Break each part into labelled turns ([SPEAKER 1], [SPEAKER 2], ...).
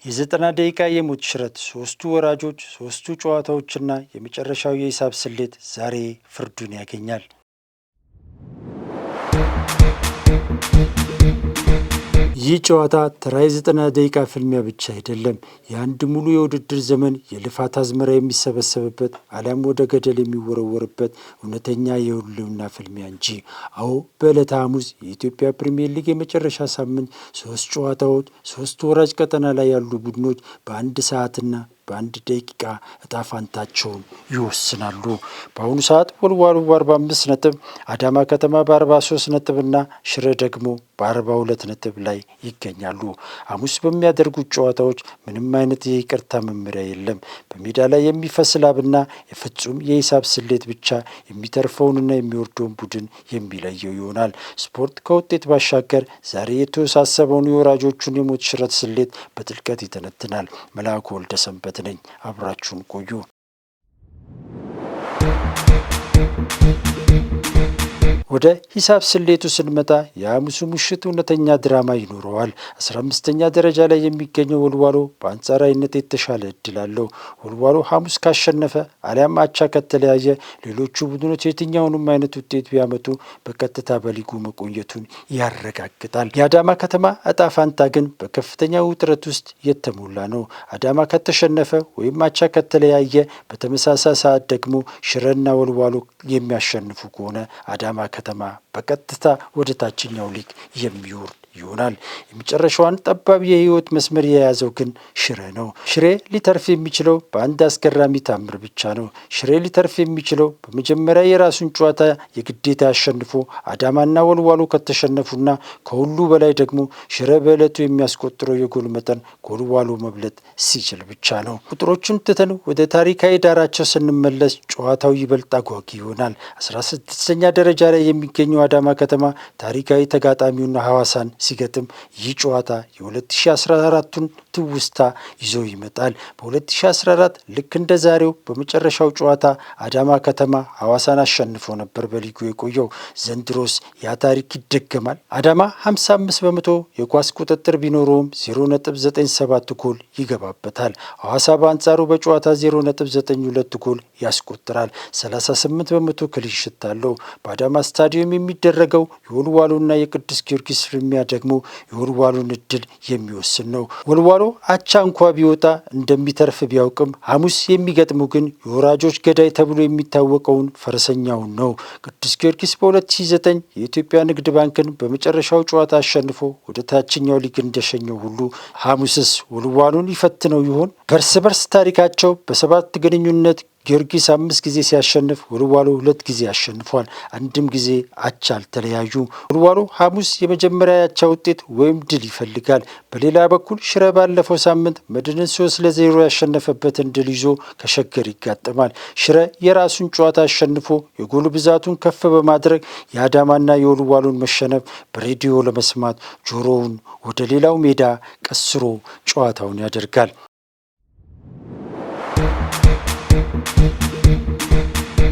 [SPEAKER 1] የ90 ደቂቃ የሞት ሽረት፣ ሶስቱ ወራጆች፣ ሶስቱ ጨዋታዎችና የመጨረሻው የሂሳብ ስሌት ዛሬ ፍርዱን ያገኛል። ይህ ጨዋታ ተራ የ90 ደቂቃ ፍልሚያ ብቻ አይደለም። የአንድ ሙሉ የውድድር ዘመን የልፋት አዝመራ የሚሰበሰብበት አሊያም ወደ ገደል የሚወረወርበት እውነተኛ የህልውና ፍልሚያ እንጂ። አዎ፣ በዕለተ ሐሙስ የኢትዮጵያ ፕሪምየር ሊግ የመጨረሻ ሳምንት ሶስት ጨዋታዎች፣ ሶስት ወራጅ ቀጠና ላይ ያሉ ቡድኖች በአንድ ሰዓትና በአንድ ደቂቃ እጣፋንታቸውን ይወስናሉ። በአሁኑ ሰዓት ወልዋሎ በ45 ነጥብ፣ አዳማ ከተማ በ43 ነጥብ እና ሽረ ደግሞ በ42 ነጥብ ላይ ይገኛሉ። ሐሙስ በሚያደርጉት ጨዋታዎች ምንም አይነት የይቅርታ መመሪያ የለም። በሜዳ ላይ የሚፈስ ላብና የፍጹም የሂሳብ ስሌት ብቻ የሚተርፈውንና የሚወርደውን ቡድን የሚለየው ይሆናል። ስፖርት ከውጤት ባሻገር ዛሬ የተወሳሰበውን የወራጆቹን የሞት ሽረት ስሌት በጥልቀት ይተነትናል። መልአኩ ወልደ ሰንበት ነኝ። አብራችሁን ቆዩ። ወደ ሂሳብ ስሌቱ ስንመጣ የሐሙሱ ምሽት እውነተኛ ድራማ ይኖረዋል። 15ኛ ደረጃ ላይ የሚገኘው ወልዋሎ በአንጻራዊነት የተሻለ እድል አለው። ወልዋሎ ሐሙስ ካሸነፈ አሊያም አቻ ከተለያየ ሌሎቹ ቡድኖች የትኛውንም አይነት ውጤት ቢያመጡ በቀጥታ በሊጉ መቆየቱን ያረጋግጣል። የአዳማ ከተማ እጣ ፋንታ ግን በከፍተኛ ውጥረት ውስጥ የተሞላ ነው። አዳማ ከተሸነፈ ወይም አቻ ከተለያየ በተመሳሳይ ሰዓት ደግሞ ሽረና ወልዋሎ የሚያሸንፉ ከሆነ አዳማ ከተማ በቀጥታ ወደ ታችኛው ሊግ የሚወርድ ይሆናል። የመጨረሻዋን ጠባብ የህይወት መስመር የያዘው ግን ሽረ ነው። ሽሬ ሊተርፍ የሚችለው በአንድ አስገራሚ ታምር ብቻ ነው። ሽሬ ሊተርፍ የሚችለው በመጀመሪያ የራሱን ጨዋታ የግዴታ ያሸንፎ አዳማና ወልዋሎ ከተሸነፉና ከሁሉ በላይ ደግሞ ሽረ በዕለቱ የሚያስቆጥረው የጎል መጠን ከወልዋሎ መብለጥ ሲችል ብቻ ነው። ቁጥሮቹን ትተን ወደ ታሪካዊ ዳራቸው ስንመለስ ጨዋታው ይበልጥ አጓጊ ይሆናል። 16ኛ ደረጃ ላይ የሚገኘው አዳማ ከተማ ታሪካዊ ተጋጣሚውና ሐዋሳን ሲገጥም ይህ ጨዋታ የ2014ቱን ትውስታ ይዞ ይመጣል። በ2014 ልክ እንደ ዛሬው በመጨረሻው ጨዋታ አዳማ ከተማ ሐዋሳን አሸንፎ ነበር በሊጉ የቆየው። ዘንድሮስ ያ ታሪክ ይደገማል። አዳማ 55 በመቶ የኳስ ቁጥጥር ቢኖረውም 0.97 ጎል ይገባበታል። ሐዋሳ በአንጻሩ በጨዋታ 0.92 ጎል ያስቆጥራል። 38 በመቶ ክሊንሺት አለው። በአዳማ ስታዲየም የሚደረገው የወልዋሎና የቅዱስ ጊዮርጊስ ፍልሚያ ደግሞ የወልዋሎን እድል የሚወስን ነው። ወልዋሎ አቻ እንኳ ቢወጣ እንደሚተርፍ ቢያውቅም ሐሙስ የሚገጥሙ ግን የወራጆች ገዳይ ተብሎ የሚታወቀውን ፈረሰኛውን ነው። ቅዱስ ጊዮርጊስ በ2009 የኢትዮጵያ ንግድ ባንክን በመጨረሻው ጨዋታ አሸንፎ ወደ ታችኛው ሊግ እንደሸኘው ሁሉ ሐሙስስ ወልዋሎን ይፈትነው ይሆን? በርስ በርስ ታሪካቸው በሰባት ግንኙነት ጊዮርጊስ 5 ጊዜ ሲያሸንፍ ወልዋሎ 2 ጊዜ አሸንፏል። አንድም ጊዜ አቻ አልተለያዩ። ወልዋሎ ሐሙስ የመጀመሪያ ያቻ ውጤት ወይም ድል ይፈልጋል። በሌላ በኩል ሽረ ባለፈው ሳምንት መድንን 3-0 ያሸነፈበትን ድል ይዞ ከሸገር ይጋጠማል። ሽረ የራሱን ጨዋታ አሸንፎ የጎል ብዛቱን ከፍ በማድረግ የአዳማና የወልዋሎን መሸነፍ በሬዲዮ ለመስማት ጆሮውን ወደ ሌላው ሜዳ ቀስሮ ጨዋታውን ያደርጋል።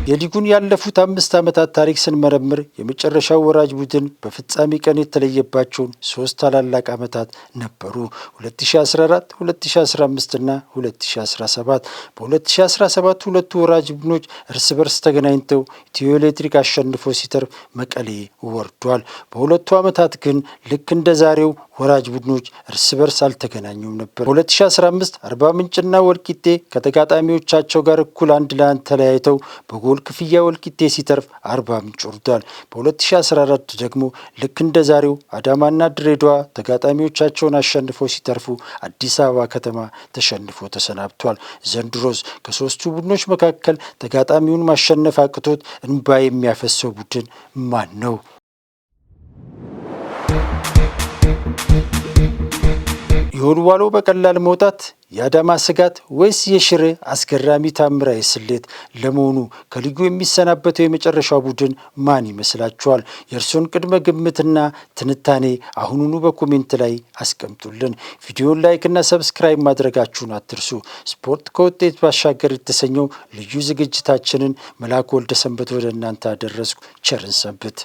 [SPEAKER 1] የሊጉን ያለፉት 5 ዓመታት ታሪክ ስንመረምር የመጨረሻው ወራጅ ቡድን በፍጻሜ ቀን የተለየባቸውን 3 ታላላቅ ዓመታት ነበሩ። 2014፣ 2015 እና 2017። በ2017 ሁለቱ ወራጅ ቡድኖች እርስ በርስ ተገናኝተው ኢትዮ ኤሌክትሪክ አሸንፎ ሲተርፍ መቀሌ ወርዷል። በሁለቱ ዓመታት ግን ልክ እንደ ዛሬው ወራጅ ቡድኖች እርስ በርስ አልተገናኙም ነበር። በ2015 አርባ ምንጭና ወልቂጤ ከተጋጣሚዎቻቸው ጋር እኩል 1-1 ተለያይተው በጎል ክፍያ ወልቂጤ ሲተርፍ አርባ ምንጭ ወርዷል። በ2014 ደግሞ ልክ እንደ ዛሬው አዳማና ድሬዳዋ ተጋጣሚዎቻቸውን አሸንፈው ሲተርፉ አዲስ አበባ ከተማ ተሸንፎ ተሰናብቷል። ዘንድሮስ ከሶስቱ ቡድኖች መካከል ተጋጣሚውን ማሸነፍ አቅቶት እንባ የሚያፈሰው ቡድን ማን ነው? የወልዋሎ በቀላል መውጣት የአዳማ ስጋት ወይስ የሽረ አስገራሚ ታምራዊ ስሌት? ለመሆኑ ከሊጉ የሚሰናበተው የመጨረሻው ቡድን ማን ይመስላችኋል? የእርሶን ቅድመ ግምትና ትንታኔ አሁኑኑ በኮሜንት ላይ አስቀምጡልን። ቪዲዮን ላይክና ሰብስክራይብ ማድረጋችሁን አትርሱ። ስፖርት ከውጤት ባሻገር የተሰኘው ልዩ ዝግጅታችንን መልአኩ ወልደ ሰንበት ወደ እናንተ አደረስኩ። ቸርን ሰንብት።